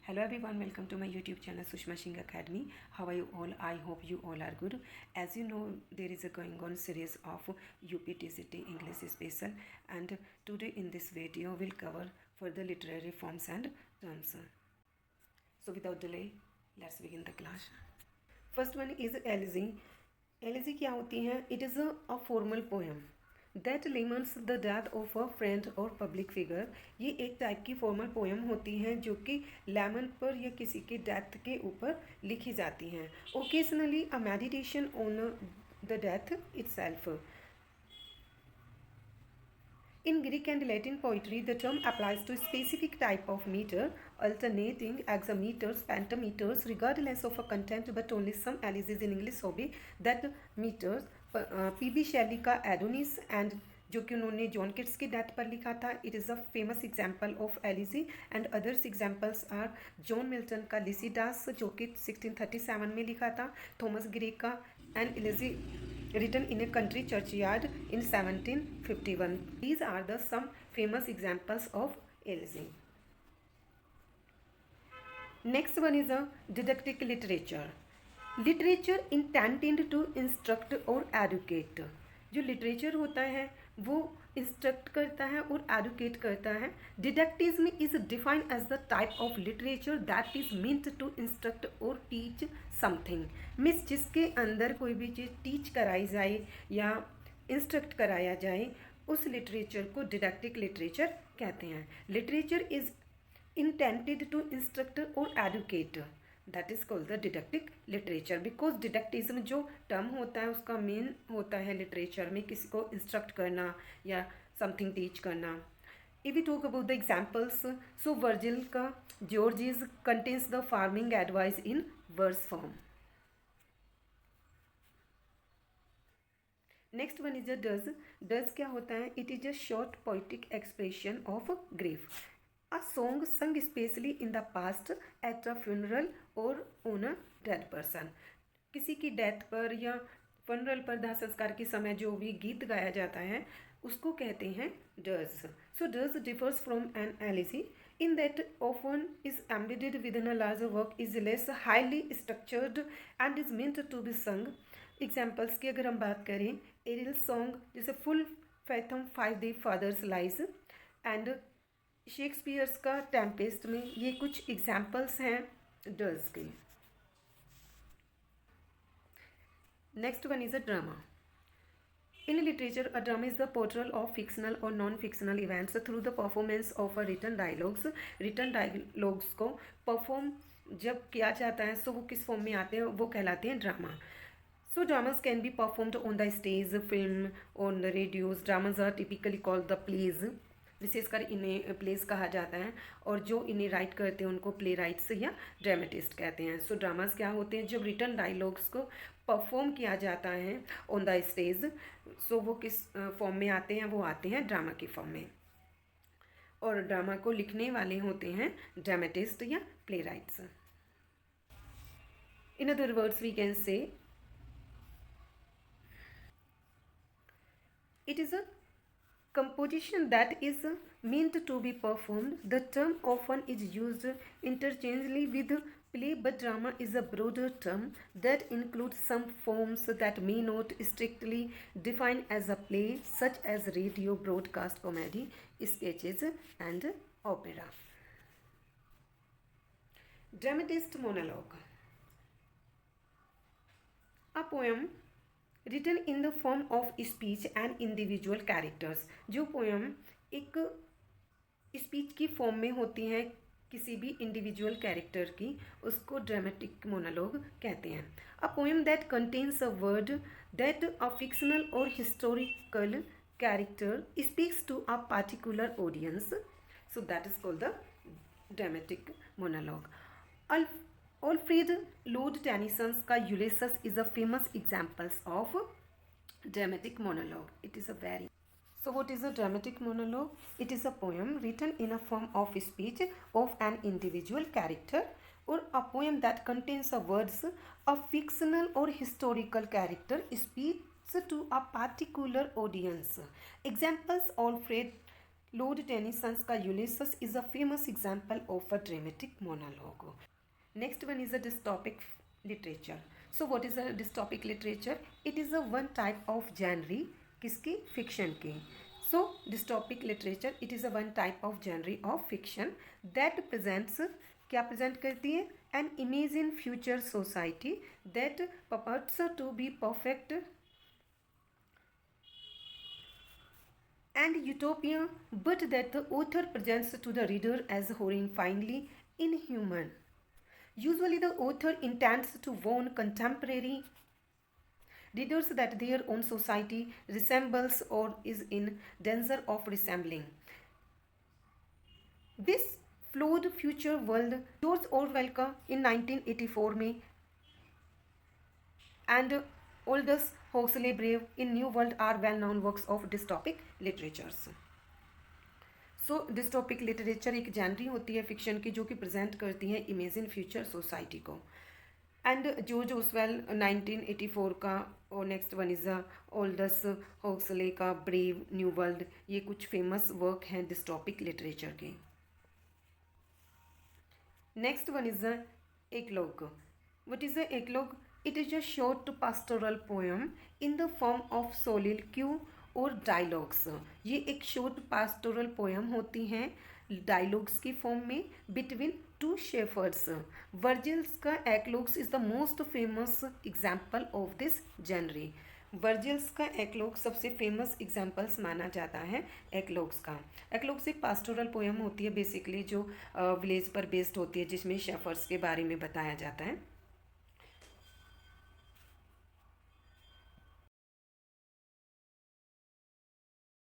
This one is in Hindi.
Hello everyone, welcome to my YouTube channel Sushma Singh Academy. How are you all? I hope you all are good. As you know, there is a going on series of UPTCT English Special, and today in this video we'll cover further literary forms and terms. So without delay, let's begin the class. First one is elegy. Elegy क्या होती है? It is a formal poem that lemons the death of a friend और पब्लिक फिगर. ये एक टाइप की फॉर्मल पोएम होती हैं जो कि लेमन पर या किसी के डेथ के ऊपर लिखी जाती हैं. Occasionally a meditation on the death itself. In Greek and Latin poetry, the term applies to a specific type of meter, alternating hexameters, pentameters, regardless of a content, but only some elegies in English obey that meters. P.B. Shelley का एडोनिस एंड जो कि उन्होंने जॉन किट्स की डेथ पर लिखा था. It is a famous example of elegy and others examples are John Milton का लिसिडास जो कि 1637 में लिखा था. थॉमस ग्रे का and elegy written in a country churchyard in 1751. These are the some famous examples of elegy. Next one is a didactic literature. Literature intended to instruct or educate. जो लिटरेचर होता है वो इंस्ट्रक्ट करता है और एडुकेट करता है. Didacticism is defined as the type of literature that is meant to instruct और टीच समथिंग. मीन्स जिसके अंदर कोई भी चीज़ टीच कराई जाए या इंस्ट्रक्ट कराया जाए उस लिटरेचर को डिडक्टिक लिटरेचर कहते हैं. Literature is intended to instruct और educate. That is called the didactic literature because didacticism जो टर्म होता है उसका मेन होता है लिटरेचर में किसी को इंस्ट्रक्ट करना या समथिंग टीच करना. If we talk about the examples, so Virgil का Georgics contains the farming advice in verse form. Next one is a dirge. Dirge क्या होता है? It is a short poetic expression of grief. A song sung especially in the past at a funeral or on a dead person. किसी की डेथ पर या फनरल पर दाह संस्कार के समय जो भी गीत गाया जाता है उसको कहते हैं does. So does differs from an elegy in that often is embedded within a larger work, is less highly structured and is meant to be sung. Examples की अगर हम बात करें, एरियल सॉन्ग जैसे full fathom 5 thy fathers lies and Shakespeare's का टेम्पेस्ट में, ये कुछ एग्जाम्पल्स हैं डज के. Next one is a drama. In literature a drama is the portrayal of fictional और non fictional events through the performance of a written dialogues. Written dialogues को परफॉर्म जब किया जाता है सो वो किस फॉर्म में आते हैं वो कहलाते हैं drama. So dramas can be performed on the stage, film, on the radios. Dramas are typically called the plays. विशेषकर इन्हें प्लेस कहा जाता है और जो इन्हें राइट करते हैं उनको प्ले राइट्स या ड्रामेटिस्ट कहते हैं. सो ड्रामास क्या होते हैं? जब रिटन डायलॉग्स को परफॉर्म किया जाता है ऑन द स्टेज, सो वो किस फॉर्म में आते हैं? वो आते हैं ड्रामा की फॉर्म में. और ड्रामा को लिखने वाले होते हैं ड्रामेटिस्ट या playwrights. In other words we can say it is a composition that is meant to be performed. The term often is used interchangeably with play, but drama is a broader term that includes some forms that may not strictly define as a play, such as radio broadcast, comedy, sketches and opera. Dramatist monologue. A poem written in the form of speech and individual characters. जो पोएम एक स्पीच की फॉर्म में होती हैं किसी भी इंडिविजुअल कैरेक्टर की उसको ड्रामेटिक मोनोलॉग कहते हैं. A poem that contains a word that a fictional और historical character speaks to a particular audience, so that is called the dramatic monologue. Alfred Lord Tennyson's का Ulysses is a famous examples of dramatic monologue. It is a very. So what is a dramatic monologue? It is a poem written in a form of speech of an individual character or a poem that contains a words a fictional or historical character speaks to a particular audience. Examples: Alfred Lord Tennyson's का Ulysses is a famous example of a dramatic monologue. Next one is a dystopic literature. So what is a dystopic literature? It is a one type of genre, किसकी? Fiction की. So dystopic literature, it is a one type of genre of fiction that presents, क्या present करती है? An image in future society that purports to be perfect and utopia, but that the author presents to the reader as horrifyingly inhuman. Usually the author intends to warn contemporary readers that their own society resembles or is in danger of resembling this flawed future world. George Orwell का in 1984 में and Aldous Huxley Brave in New World are well-known works of dystopic literatures. So dystopic literature एक जैनरी होती है फिक्शन की जो कि प्रेजेंट करती है इमेजिन फ्यूचर सोसाइटी को. एंड जॉर्ज ऑरवेल 1984 का, और next one is Aldous Huxley का ब्रेव न्यू वर्ल्ड. ये कुछ फेमस वर्क हैं डिस्टोपिक लिटरेचर के. Next one is eclogue. What is a eclogue? It is a short pastoral poem in the form of soliloquy और डायलॉग्स. ये एक शॉर्ट पास्टोरल पोएम होती हैं डायलॉग्स की फॉर्म में बिटवीन टू शेफर्ड्स. वर्जिल्स का eclogues is the most famous example of this genre. Virgil's का एक्लोग सबसे फेमस एग्जाम्पल्स माना जाता है एक्लोग्स का. एक्लोग्स एक पास्टोरल पोएम होती है बेसिकली जो विलेज पर बेस्ड होती है जिसमें शेफर्ड्स के बारे में बताया जाता है.